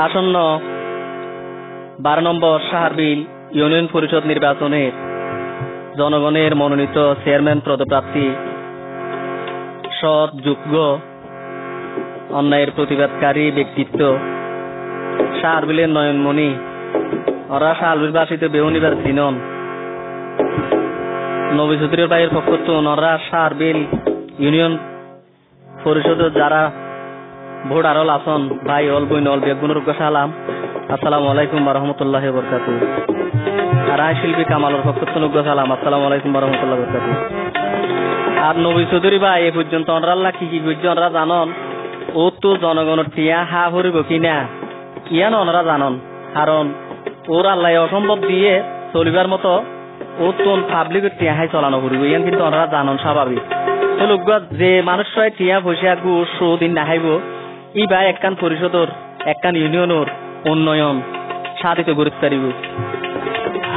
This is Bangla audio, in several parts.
আসন্ন 12 নম্বর সাহারবিল ইউনিয়ন পরিষদ নির্বাচনের জনগণের মনোনীত চেয়ারম্যান পদপ্রার্থী সৎ, যোগ্য, অন্যায়ের প্রতিবাদকারী ব্যক্তিত্ব সাহারবিলের নয়নমণি ওরা সাহারবিলবাসীতে বেউনিবার দিনন নবী চৌধুরীর ভাইয়ের পক্ষ ওরা সাহারবিল ইউনিয়ন পরিষদের যারা ভোট আরল আসন ভাই অল বইন অল বেগুনুর সালাম আসসালামু আলাইকুম ওয়া রাহমাতুল্লাহি ওয়া বারাকাতুহু। আর আই শিল্পী কামালের পক্ষ থেকে সালাম আসসালামু আলাইকুম ওয়া রাহমাতুল্লাহি ওয়া বারাকাতুহু। আর নবী চৌধুরী ভাই এ পর্যন্ত অনরাল্লাহ কি কি বুঝছে ওনারা জানন ও তো জনগণের টিয়া হা হরিব কিনা ইয়ান ওনারা জানন, কারণ ওর আল্লাহ অসম্ভব দিয়ে চলিবার মতো ও তো পাবলিকের টিয়া হাই চলানো করিব ইয়ান কিন্তু ওনারা জানন স্বাভাবিক। যে মানুষ টিয়া পয়সা ঘুষ সুদিন নাহাইব ই ভাই একখান পরিষদর একখান ইউনিয়নের উন্নয়ন সাধিত করতে পারিব।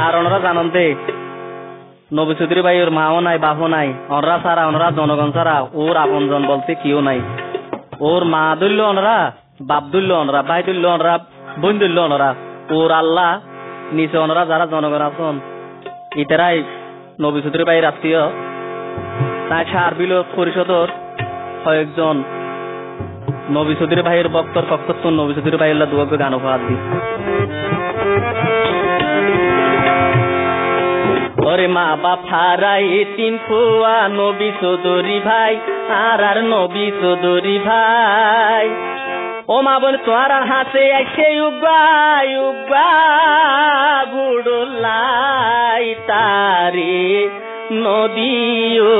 আর ওনারা জানন দে নবী চৌধুরী ভাই ওর মাও নাই বাপও নাই, ওনরা ছাড়া ওনরা জনগণ ছাড়া ওর আপনজন বলতে কেউ নাই। ওর মা ধরল ওনরা, বাপ ধরল ওনরা, ভাই ধরল ওনরা, বোন ধরল ওনরা, ওর আল্লাহ নিচে ওনরা যারা জনগণ আছেন ইতারাই নবী চৌধুরী ভাইয়ের আত্মীয়। তাই সাহারবিল পরিষদর কয়েকজন নবী চৌধুরী ভাইয়ের বক্তর পক্ষ নবী চৌধুরী ভাইয়ের দুয়াকে গান উপহার দি। ওরে মা বাপ হারাই তিন ফুয়া নবী চৌধুরী ভাই আর নবী চৌধুরী ভাই ও মা বোন তোর হাতে এসে উগা উগা বুড়লাই তারে নদীও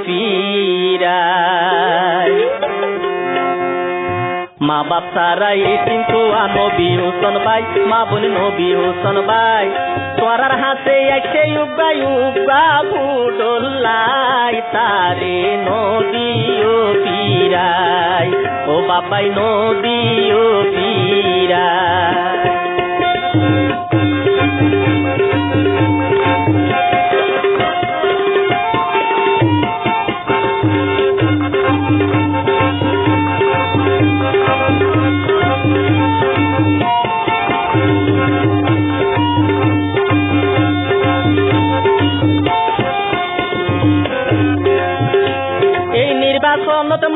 পীরাই মা বাপ সারা এই কিন্তু নবী হোসেন ভাই মা বোন নবী হোসেন ভাই তোর হাতে এসে উগা উগা বুড়লাই তারে নদীও পীরাই ও বাবাই নদীও পীরাই।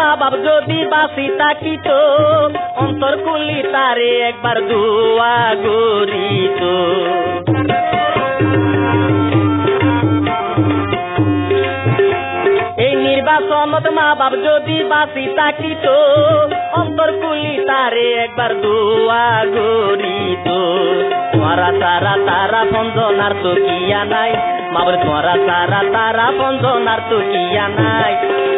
মা বাপ যদি বাসি তাকিত অন্তর কুলি তারে একবার দোয়া গরিত। এই নির্বাচনত মা বাপ যদি বাসি তাকিত অন্তর কুলি তারে একবার দোয়া গরিত। তোরা তারা তারা বন্ধনার তো কিয়া নাই মা বলে তোরা তারা তারা বন্ধনার তো কিয়া নাই।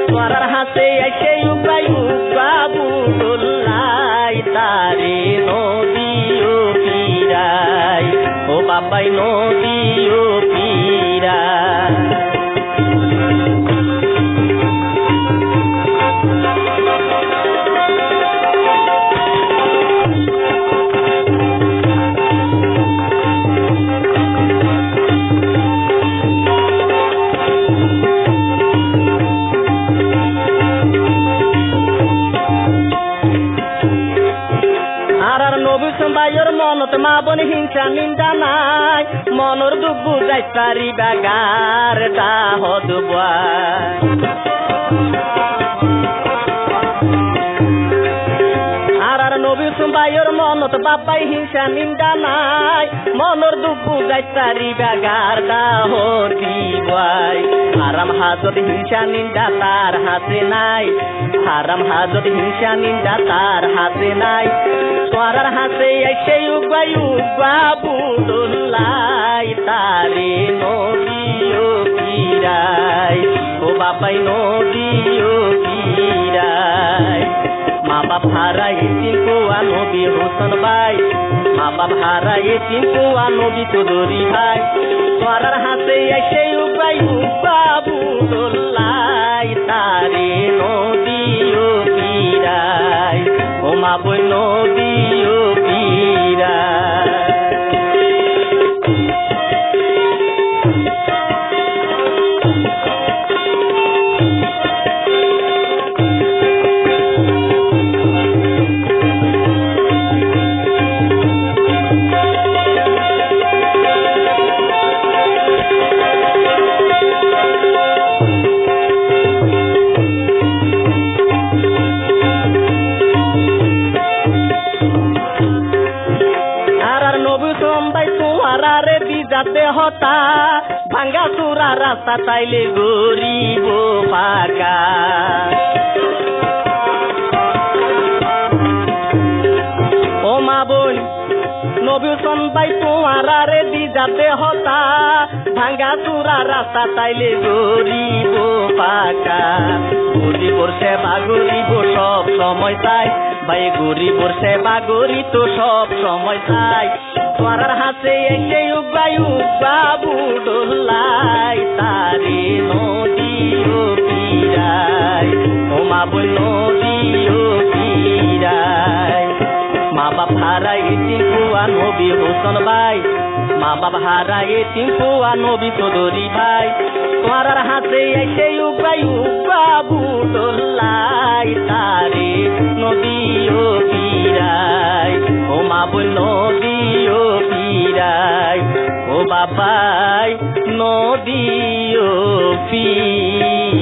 তোরার হাতে এসে উগাই উগা বুড়লাই তারে নদীও পীরাই ও বাবাই নদীও পীরাই। মনত মা বোন হিংসা নিন্দা নাই মনর দুঃখ বুঝাই পারি বাগার দাহদ আর নবী সুম্বাইয়ের মনত বাবাই হিংসা নিন্দা নাই মনর দুঃখ বুঝাই পারি বাগার দাহদ দিবাই। হারাম হাজত হিংসা নিন্দা তার হাতে নাই, হারাম হাজত হিংসা নিন্দা তার হাতে নাই। তোরার হাতে এসে উগাই উগা বুড়লাই তারে নদীও পীরাই ও বাবাই নদীও পীরাই। মা বাপ হারাই চিনকুয়া নবী হোসেন ভাই মা বাপ হারাই চিনকুয়া নবী চৌধুরী ভাই তোরার হাতে এসে উগাই উগা বুড়লাই তারে নদীও পীরাই ও মা বই নদীও পীরাই। দেহতা ভাঙ্গা চূড়া রাস্তা চাইলে গরিব পাকা ও মা বোন নবী হোসেন ভাই তোমার রে দি যাতে হতা ভাঙ্গা চূড়া রাস্তা চাইলে গরিব পাকা গরিবর সেবা গরিব সব সময় চাই ভাই গরিবর সেবা গরি তো সব সময় চাই তোমার হাতে এসে উগাই বাবু ডোলাই তারে নদী ও পীরাই ও মা বোন নদী ও পীরাই মা বাপ হারাই টিঙ্কুয়া নবী হোসেন ভাই মা বাপ হারাই টিঙ্কুয়া নবী চৌধুরী ভাই তোমার হাতে এসে উগাই বাবু ডোলাই তারে নদী ও পীরাই ও মা বোন নদী ও পীরাই ও বাবাই নদী ও পীর